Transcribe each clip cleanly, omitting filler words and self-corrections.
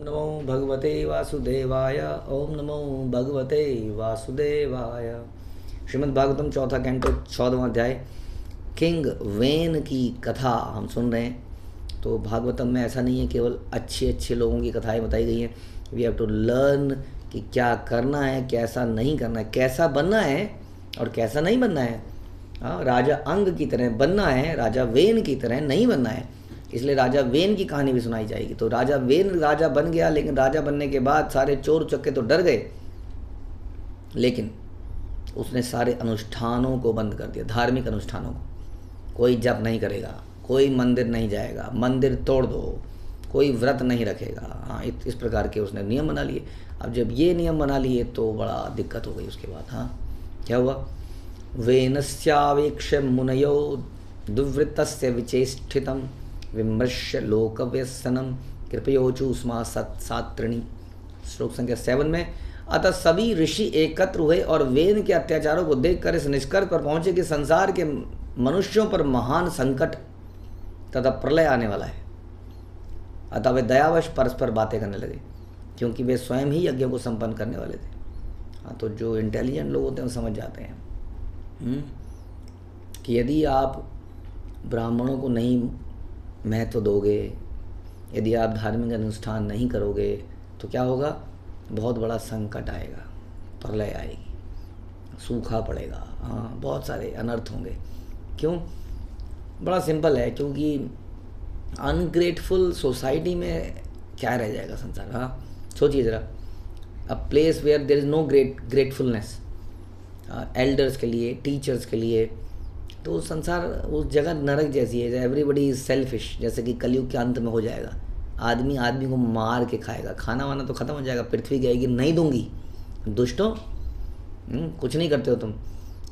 नमो भगवते वासुदेवाय। ओम नमो भगवते वासुदेवाय। श्रीमद् भागवतम चौथा कैंटो 14वां अध्याय किंग वेन की कथा हम सुन रहे हैं। तो भागवतम में ऐसा नहीं है केवल अच्छे अच्छे लोगों की कथाएं बताई गई हैं। वी हैव टू लर्न कि क्या करना है, कैसा नहीं करना है, कैसा बनना है और कैसा नहीं बनना है। हाँ, राजा अंग की तरह बनना है, राजा वेन की तरह नहीं बनना है। इसलिए राजा वेन की कहानी भी सुनाई जाएगी। तो राजा वेन राजा बन गया, लेकिन राजा बनने के बाद सारे चोर चक्के तो डर गए, लेकिन उसने सारे अनुष्ठानों को बंद कर दिया, धार्मिक अनुष्ठानों को। कोई जप नहीं करेगा, कोई मंदिर नहीं जाएगा, मंदिर तोड़ दो, कोई व्रत नहीं रखेगा। हाँ, इस प्रकार के उसने नियम बना लिए। अब जब ये नियम बना लिए तो बड़ा दिक्कत हो गई उसके बाद। हाँ, क्या हुआ? वेनस्यावेक्ष्य मुनयो दुर्वृत्तस्य विचेष्टितं विमर्श्य लोकव्यसनम कृपयोचु स्मा सत्सात्रिणी। श्लोक संख्या 7 में, अतः सभी ऋषि एकत्र हुए और वेन के अत्याचारों को देखकर इस निष्कर्ष पर पहुंचे कि संसार के मनुष्यों पर महान संकट तथा प्रलय आने वाला है। अतः वे दयावश परस्पर बातें करने लगे, क्योंकि वे स्वयं ही यज्ञों को संपन्न करने वाले थे। हाँ, तो जो इंटेलिजेंट लोग होते हैं वो समझ जाते हैं कि यदि आप ब्राह्मणों को नहीं महत्व दोगे, यदि आप धार्मिक अनुष्ठान नहीं करोगे, तो क्या होगा? बहुत बड़ा संकट आएगा, प्रलय आएगी, सूखा पड़ेगा। हाँ, बहुत सारे अनर्थ होंगे। क्यों? बड़ा सिंपल है, क्योंकि अनग्रेटफुल सोसाइटी में क्या रह जाएगा संसार। हाँ, सोचिए ज़रा, a place where there is no gratefulness elders के लिए, टीचर्स के लिए, तो संसार उस जगह नरक जैसी है। एवरीबडी इज़ सेल्फिश, जैसे कि कलयुग के अंत में हो जाएगा। आदमी आदमी को मार के खाएगा, खाना वाना तो ख़त्म हो जाएगा, पृथ्वी कहेगी नहीं दूंगी, दुष्टों कुछ नहीं करते हो तुम।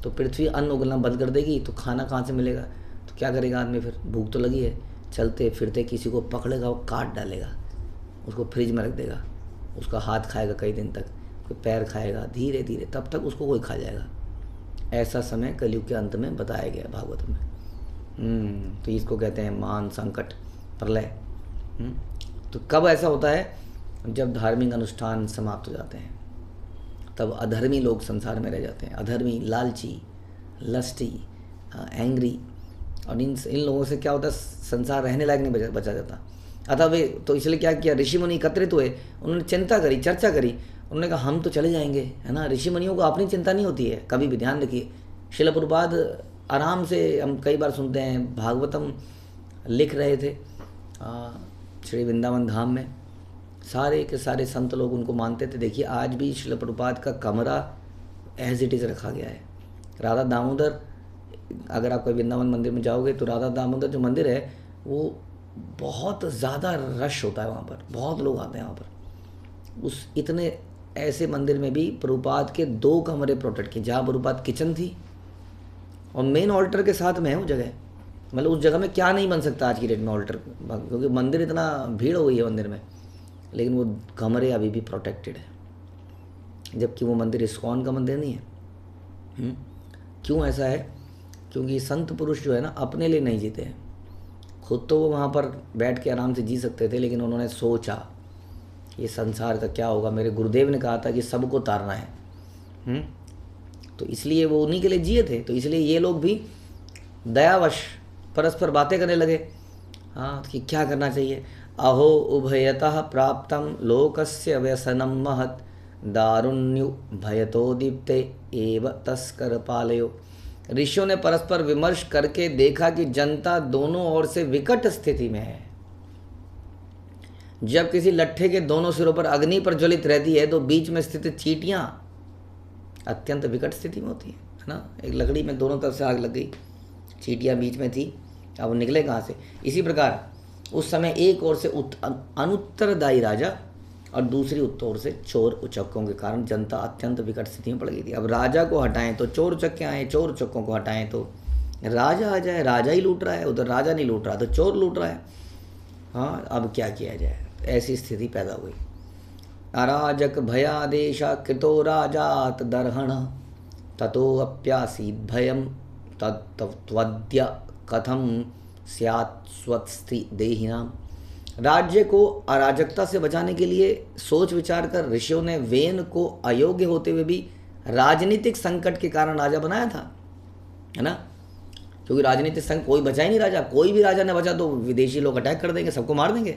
तो पृथ्वी अन्न उगलना बंद कर देगी, तो खाना कहाँ से मिलेगा? तो क्या करेगा आदमी फिर? भूख तो लगी है, चलते फिरते किसी को पकड़ेगा, वो काट डालेगा, उसको फ्रिज में रख देगा, उसका हाथ खाएगा कई दिन तक, कोई पैर खाएगा, धीरे धीरे तब तक उसको कोई खा जाएगा। ऐसा समय कलयुग के अंत में बताया गया भागवत में। तो इसको कहते हैं महान संकट, प्रलय। तो कब ऐसा होता है? जब धार्मिक अनुष्ठान समाप्त हो जाते हैं, तब अधर्मी लोग संसार में रह जाते हैं। अधर्मी, लालची, लस्टी, एंग्री, और इन लोगों से क्या होता है? संसार रहने लायक नहीं बचा जाता। अतः वे तो इसलिए क्या किया, ऋषि मुनि एकत्रित हुए, उन्होंने चिंता करी, चर्चा करी। उन्होंने कहा हम तो चले जाएंगे, है ना। ऋषि मुनियों को अपनी चिंता नहीं होती है कभी भी, ध्यान रखिए। श्रील प्रभुपाद आराम से, हम कई बार सुनते हैं, भागवतम लिख रहे थे श्री वृंदावन धाम में, सारे के सारे संत लोग उनको मानते थे। देखिए आज भी श्रील प्रभुपाद का कमरा एज इट इज़ रखा गया है। राधा दामोदर, अगर आप कोई वृंदावन मंदिर में जाओगे तो राधा दामोदर जो मंदिर है वो बहुत ज़्यादा रश होता है वहाँ पर, बहुत लोग आते हैं वहाँ पर। उस इतने ऐसे मंदिर में भी प्रभुपाद के 2 कमरे प्रोटेक्ट किए, जहाँ प्रभुपाद किचन थी और मेन ऑल्टर के साथ में है वो जगह। मतलब उस जगह में क्या नहीं बन सकता आज की डेट में ऑल्टर, क्योंकि मंदिर इतना भीड़ हो गई है मंदिर में, लेकिन वो कमरे अभी भी प्रोटेक्टेड है। जबकि वो मंदिर इस्कॉन का मंदिर नहीं है। क्यों ऐसा है? क्योंकि संत पुरुष जो है ना, अपने लिए नहीं जीते हैं। खुद तो वो वहाँ पर बैठ के आराम से जी सकते थे, लेकिन उन्होंने सोचा ये संसार का क्या होगा। मेरे गुरुदेव ने कहा था कि सबको तारना है। तो इसलिए वो उन्हीं के लिए जिए थे। तो इसलिए ये लोग भी दयावश परस्पर बातें करने लगे। हाँ, कि क्या करना चाहिए। अहो उभयतः प्राप्तम लोकस्य व्यसनम महत् दारुण्यु भयतो दीप्ते एव तस्कर पालयो। ऋषियों ने परस्पर विमर्श करके देखा कि जनता दोनों ओर से विकट स्थिति में है। जब किसी लट्ठे के दोनों सिरों पर अग्नि प्रज्वलित रहती है, तो बीच में स्थित चींटियां अत्यंत विकट स्थिति में होती है ना। एक लकड़ी में दोनों तरफ से आग लग गई, चींटियां बीच में थी, अब वो निकले कहाँ से? इसी प्रकार उस समय एक ओर से अनुत्तरदायी राजा और दूसरी ओर से चोर उचक्कों के कारण जनता अत्यंत विकट स्थिति में पड़ गई थी। अब राजा को हटाएं तो चोर उचक्के आए, चोर उचक्कों को हटाएं तो राजा आ जाए। राजा ही लूट रहा है, उधर राजा नहीं लूट रहा तो चोर लूट रहा है। हाँ, अब क्या किया जाए? ऐसी स्थिति पैदा हुई। अराजक भयादेशा कृतो राजात दर्हण ततो अप्यासीत भयम तत्वद्य कथम स्यात् स्वस्ति देहिनाम। राज्य को अराजकता से बचाने के लिए सोच विचार कर ऋषियों ने वेन को अयोग्य होते हुए भी राजनीतिक संकट के कारण राजा बनाया था, है ना। क्योंकि राजनीतिक संकट कोई बचा ही नहीं राजा, कोई भी राजा ने बचा तो विदेशी लोग अटैक कर देंगे, सबको मार देंगे,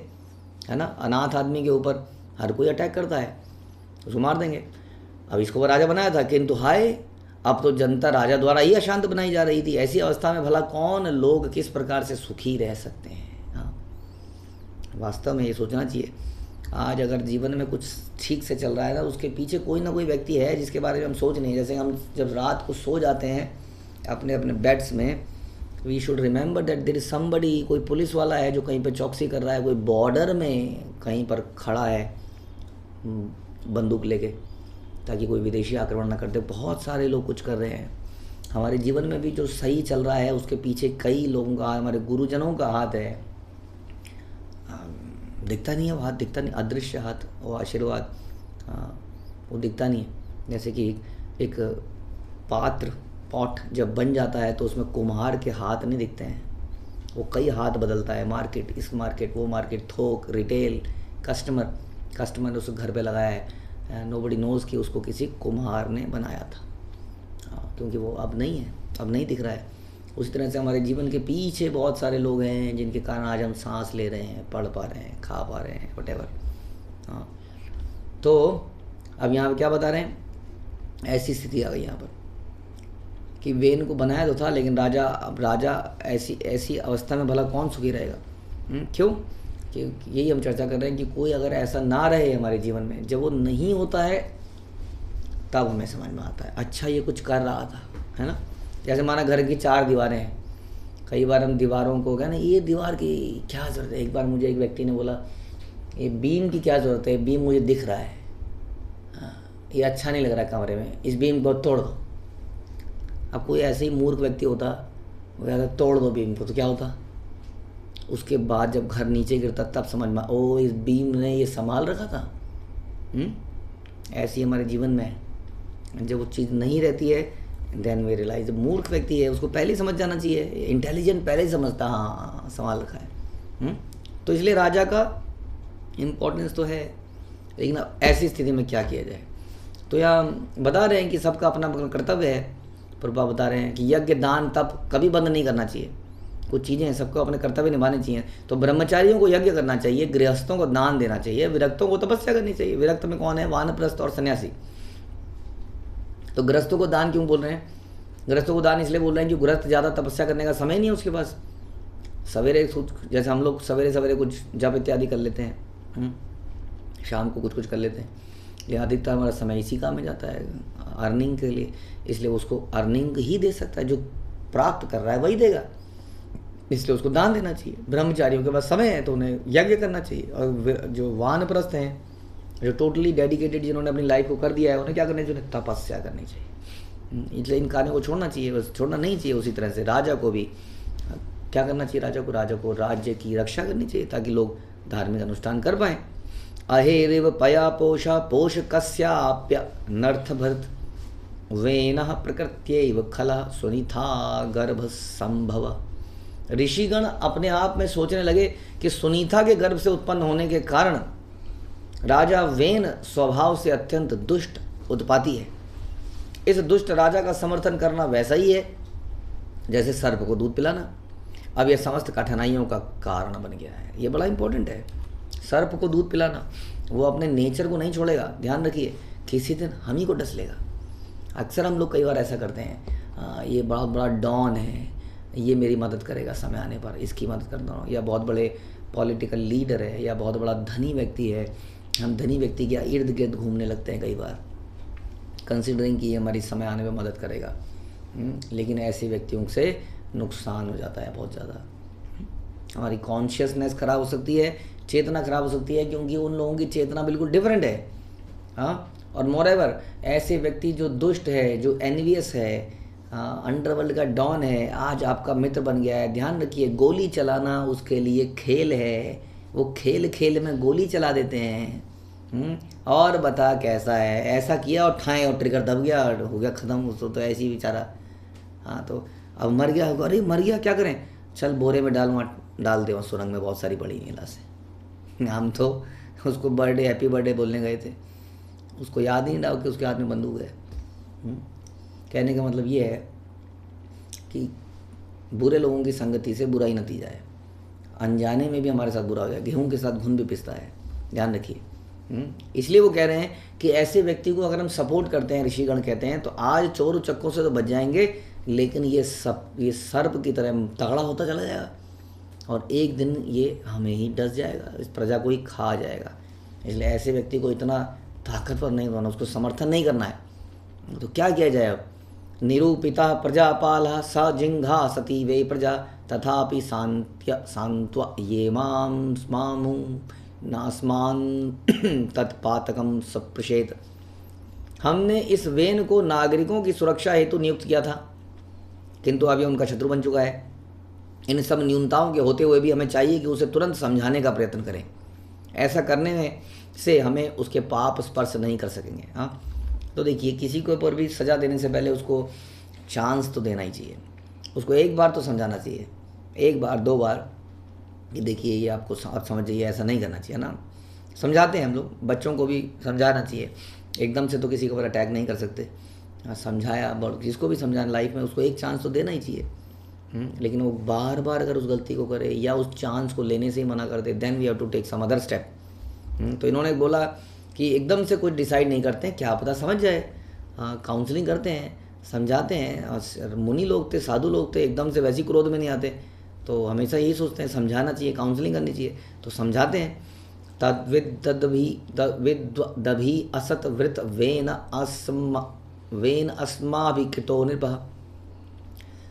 है ना। अनाथ आदमी के ऊपर हर कोई अटैक करता है, उसको मार देंगे। अब इसको वो राजा बनाया था, किंतु हाय अब तो जनता राजा द्वारा ही अशांत बनाई जा रही थी। ऐसी अवस्था में भला कौन लोग किस प्रकार से सुखी रह सकते हैं। हाँ, वास्तव में ये सोचना चाहिए। आज अगर जीवन में कुछ ठीक से चल रहा है ना, उसके पीछे कोई ना कोई व्यक्ति है जिसके बारे में हम सोच नहीं। जैसे हम जब रात को सो जाते हैं अपने अपने बेड्स में, we should remember that there is somebody, कोई पुलिस वाला है जो कहीं पर चौकसी कर रहा है, कोई बॉर्डर में कहीं पर खड़ा है बंदूक लेके, ताकि कोई विदेशी आक्रमण ना कर दे। बहुत सारे लोग कुछ कर रहे हैं। हमारे जीवन में भी जो सही चल रहा है उसके पीछे कई लोगों का, हमारे गुरुजनों का हाथ है। दिखता नहीं है वो हाथ, दिखता नहीं, अदृश्य हाथ, वो आशीर्वाद, वो दिखता नहीं है। जैसे कि एक पॉट जब बन जाता है तो उसमें कुम्हार के हाथ नहीं दिखते हैं, वो कई हाथ बदलता है। मार्केट, इस मार्केट, वो मार्केट, थोक, रिटेल, कस्टमर ने उसको घर पे लगाया है, नोबडी नोज़ कि उसको किसी कुम्हार ने बनाया था, क्योंकि वो अब नहीं है, अब नहीं दिख रहा है। उसी तरह से हमारे जीवन के पीछे बहुत सारे लोग हैं जिनके कारण आज हम सांस ले रहे हैं, पढ़ पा रहे हैं, खा पा रहे हैं, व्हाटएवर। हाँ, तो अब यहाँ पे क्या बता रहे हैं, ऐसी स्थिति आ गई यहाँ पर कि वेन को बनाया तो था, लेकिन राजा ऐसी अवस्था में भला कौन सुखी रहेगा। क्यों? कि यही हम चर्चा कर रहे हैं कि कोई अगर ऐसा ना रहे हमारे जीवन में, जब वो नहीं होता है तब हमें समझ में आता है अच्छा ये कुछ कर रहा था, है ना। जैसे माना घर की 4 दीवारें हैं, कई बार हम दीवारों को कहना ये दीवार की क्या ज़रूरत है। एक बार मुझे एक व्यक्ति ने बोला ये बीम की क्या ज़रूरत है, बीम मुझे दिख रहा है, ये अच्छा नहीं लग रहा कमरे में, इस बीम को तोड़ दो। अब कोई ऐसे ही मूर्ख व्यक्ति होता, वो कहता तोड़ दो बीम को, तो क्या होता। उसके बाद जब घर नीचे गिरता तब समझ में, ओ इस बीम ने ये संभाल रखा था। ऐसी हमारे जीवन में है, जब वो चीज़ नहीं रहती है देन वी रियलाइज। मूर्ख व्यक्ति है उसको पहले ही समझ जाना चाहिए, इंटेलिजेंट पहले ही समझता हाँ संभाल रखा है। तो इसलिए राजा का इम्पोर्टेंस तो है, लेकिन अब ऐसी स्थिति में क्या किया जाए। तो यहाँ बता रहे हैं कि सबका अपना अपना कर्तव्य है। प्रभुपाद बता रहे हैं कि यज्ञ दान तप कभी बंद नहीं करना चाहिए। कुछ चीज़ें हैं, सबको अपने कर्तव्य निभाने चाहिए। तो ब्रह्मचारियों को यज्ञ करना चाहिए, गृहस्थों को दान देना चाहिए, विरक्तों को तपस्या करनी चाहिए। विरक्त में कौन है? वानप्रस्थ और सन्यासी। तो गृहस्थों को दान क्यों बोल रहे हैं? गृहस्थों को दान इसलिए बोल रहे हैं कि गृहस्थ ज़्यादा तपस्या करने का समय नहीं है उसके पास। सवेरे जैसे हम लोग सवेरे सवेरे कुछ जप इत्यादि कर लेते हैं, शाम को कुछ कर लेते हैं, ये अधिकतर हमारा समय इसी काम में जाता है अर्निंग के लिए। इसलिए उसको अर्निंग ही दे सकता है, जो प्राप्त कर रहा है वही देगा, इसलिए उसको दान देना चाहिए। ब्रह्मचारियों के पास समय है तो उन्हें यज्ञ करना चाहिए। और जो वानप्रस्थ हैं, जो टोटली डेडिकेटेड, जिन्होंने अपनी लाइफ को कर दिया है, उन्हें क्या करना चाहिए? उन्हें तपस्या करनी चाहिए। इसलिए इन कार्यों को छोड़ना चाहिए, बस छोड़ना नहीं चाहिए। उसी तरह से राजा को भी क्या करना चाहिए? राजा को राज्य की रक्षा करनी चाहिए, ताकि लोग धार्मिक अनुष्ठान कर पाएँ। अहेरिव पया पोषा पोष कस्याप्य नर्थ भरत वेनः प्रकृत्यैव खला सुनिथा गर्भ संभव। ऋषिगण अपने आप में सोचने लगे कि सुनीता के गर्भ से उत्पन्न होने के कारण राजा वेन स्वभाव से अत्यंत दुष्ट उत्पाती है। इस दुष्ट राजा का समर्थन करना वैसा ही है जैसे सर्प को दूध पिलाना। अब यह समस्त कठिनाइयों का कारण बन गया है। ये बड़ा इंपॉर्टेंट है। सर्प को दूध पिलाना, वो अपने नेचर को नहीं छोड़ेगा। ध्यान रखिए, किसी दिन हम ही को डस लेगा। अक्सर हम लोग कई बार ऐसा करते हैं, ये बहुत बड़ा डॉन है, ये मेरी मदद करेगा समय आने पर, इसकी मदद करता हूँ। या बहुत बड़े पॉलिटिकल लीडर है, या बहुत बड़ा धनी व्यक्ति है, हम धनी व्यक्ति के इर्द गिर्द घूमने लगते हैं कई बार, कंसिडरिंग कि ये हमारी समय आने पर मदद करेगा। लेकिन ऐसे व्यक्तियों से नुकसान हो जाता है बहुत ज़्यादा। हमारी कॉन्शियसनेस खराब हो सकती है, चेतना खराब हो सकती है, क्योंकि उन लोगों की चेतना बिल्कुल डिफरेंट है। हाँ, और मोरेवर ऐसे व्यक्ति जो दुष्ट है, जो एनवियस है, अंडरवर्ल्ड का डॉन है, आज आपका मित्र बन गया है। ध्यान रखिए, गोली चलाना उसके लिए खेल है। वो खेल खेल में गोली चला देते हैं। और बता कैसा है, ऐसा किया और ठाएँ और ट्रिगर दब गया, हो गया ख़त्म। उसको तो ऐसे ही बेचारा, हाँ तो अब मर गया होगा। अरे मर गया, क्या करें? चल बोरे में डाल दे, वहाँ सुरंग में बहुत सारी पड़ी नीला से। हम तो उसको बर्थडे हैप्पी बर्थडे बोलने गए थे, उसको याद ही नहीं रहा कि उसके हाथ में बंदूक है। कहने का मतलब ये है कि बुरे लोगों की संगति से बुरा ही नतीजा है। अनजाने में भी हमारे साथ बुरा हो जाए, गेहूं के साथ घुन भी पिसता है, ध्यान रखिए। इसलिए वो कह रहे हैं कि ऐसे व्यक्ति को अगर हम सपोर्ट करते हैं, ऋषिगण कहते हैं, तो आज चोर उचक्कों से तो बच जाएंगे, लेकिन ये सर्प की तरह तगड़ा होता चला जाएगा और एक दिन ये हमें ही डस जाएगा, इस प्रजा को ही खा जाएगा। इसलिए ऐसे व्यक्ति को इतना ताकतवर नहीं होना, उसको समर्थन नहीं करना है। तो क्या किया जाए अब? निरूपिता प्रजापाल स जिंघा सती वे प्रजा तथापि सांत्व ये माम स्मामु नास्मान तत्पातकम सप्रशेत। हमने इस वेन को नागरिकों की सुरक्षा हेतु नियुक्त किया था, किंतु अभी उनका शत्रु बन चुका है। इन सब न्यूनताओं के होते हुए भी हमें चाहिए कि उसे तुरंत समझाने का प्रयत्न करें। ऐसा करने में से हमें उसके पाप स्पर्श नहीं कर सकेंगे। हाँ, तो देखिए, किसी के ऊपर भी सज़ा देने से पहले उसको चांस तो देना ही चाहिए, उसको एक बार तो समझाना चाहिए, एक बार दो बार, कि देखिए ये आपको समझ जाइए, ऐसा नहीं करना चाहिए ना। समझाते हैं हम लोग, बच्चों को भी समझाना चाहिए, एकदम से तो किसी के ऊपर अटैक नहीं कर सकते। समझाया, जिसको भी समझाना लाइफ में, उसको एक चांस तो देना ही चाहिए। लेकिन वो बार बार अगर उस गलती को करे या उस चांस को लेने से ही मना कर दे, then we have to take some other step. तो इन्होंने बोला कि एकदम से कुछ डिसाइड नहीं करते हैं, क्या पता समझ जाए। काउंसलिंग करते हैं, समझाते हैं। और मुनि लोग थे, साधु लोग थे, एकदम से वैसी क्रोध में नहीं आते, तो हमेशा यही सोचते हैं समझाना चाहिए, काउंसलिंग करनी चाहिए, तो समझाते हैं। तद्विदभी असत वृत वेन अस्माभिकृतो नृपः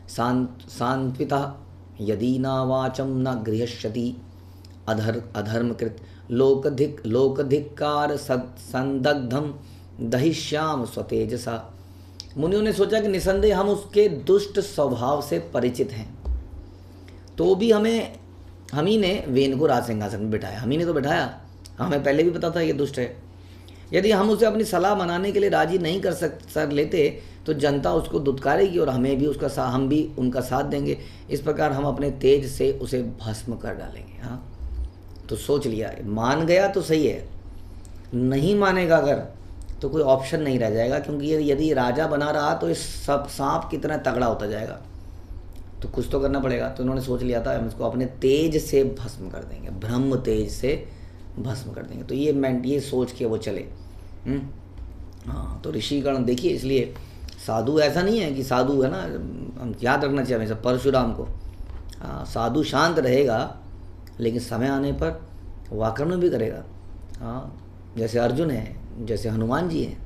सांत्वितः यदि न वाचं न गृह्यष्यति अधर्मकृत लोकधिक्कार संदग्धम दहिष्याम स्वतेजसा। मुनियों ने सोचा कि निसंदेह हम उसके दुष्ट स्वभाव से परिचित हैं, तो भी हम ही ने वेन को राज सिंहासन में बिठाया, हम ही ने तो बिठाया, हमें पहले भी पता था ये दुष्ट है। यदि हम उसे अपनी सलाह मनाने के लिए राजी नहीं कर लेते तो जनता उसको दुत्कारेगी और हमें भी हम भी उनका साथ देंगे। इस प्रकार हम अपने तेज से उसे भस्म कर डालेंगे। हाँ, तो सोच लिया, मान गया तो सही है, नहीं मानेगा अगर तो कोई ऑप्शन नहीं रह जाएगा, क्योंकि ये यदि राजा बना रहा तो इस सब सांप की तरह तगड़ा होता जाएगा, तो कुछ तो करना पड़ेगा। तो इन्होंने सोच लिया था हम इसको अपने तेज से भस्म कर देंगे, ब्रह्म तेज से भस्म कर देंगे। तो ये सोच के वो चले। हाँ, तो ऋषिगण देखिए, इसलिए साधु ऐसा नहीं है कि साधु है ना, हम याद रखना चाहिए हमेशा परशुराम को। साधु शांत रहेगा, लेकिन समय आने पर वो आक्रमण भी करेगा। हाँ, जैसे अर्जुन है, जैसे हनुमान जी हैं,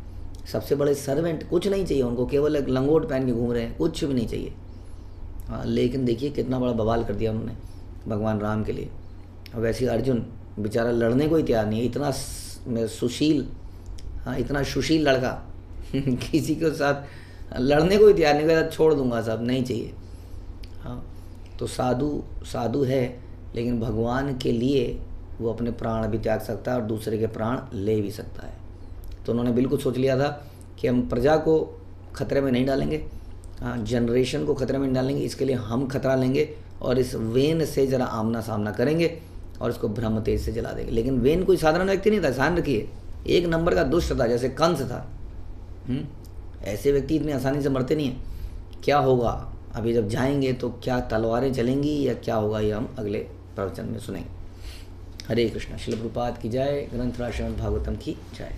सबसे बड़े सर्वेंट, कुछ नहीं चाहिए उनको, केवल एक लंगोट पहन के घूम रहे हैं, कुछ भी नहीं चाहिए। हाँ, लेकिन देखिए कितना बड़ा बवाल कर दिया उन्होंने भगवान राम के लिए। और वैसे अर्जुन बेचारा लड़ने को ही तैयार नहीं है, इतना सुशील, हाँ इतना सुशील लड़का किसी के साथ लड़ने को ही तैयार नहीं, कहता छोड़ दूंगा सब, नहीं चाहिए। हाँ, तो साधु है, लेकिन भगवान के लिए वो अपने प्राण भी त्याग सकता है और दूसरे के प्राण ले भी सकता है। तो उन्होंने बिल्कुल सोच लिया था कि हम प्रजा को खतरे में नहीं डालेंगे, जनरेशन को खतरे में नहीं डालेंगे, इसके लिए हम खतरा लेंगे और इस वेन से ज़रा आमना सामना करेंगे और इसको ब्रह्म तेज से जला देंगे। लेकिन वेन कोई साधारण व्यक्ति नहीं था, ध्यान रखिए, एक नंबर का दुष्ट था, जैसे कंस था। ऐसे व्यक्ति इतनी आसानी से मरते नहीं हैं। क्या होगा अभी जब जाएंगे, तो क्या तलवारें चलेंगी या क्या होगा, ये हम अगले प्रवचन में सुनेंगे। हरे कृष्ण। श्रील प्रभुपाद की जय। ग्रंथराज श्रीमद् भागवतम की जय।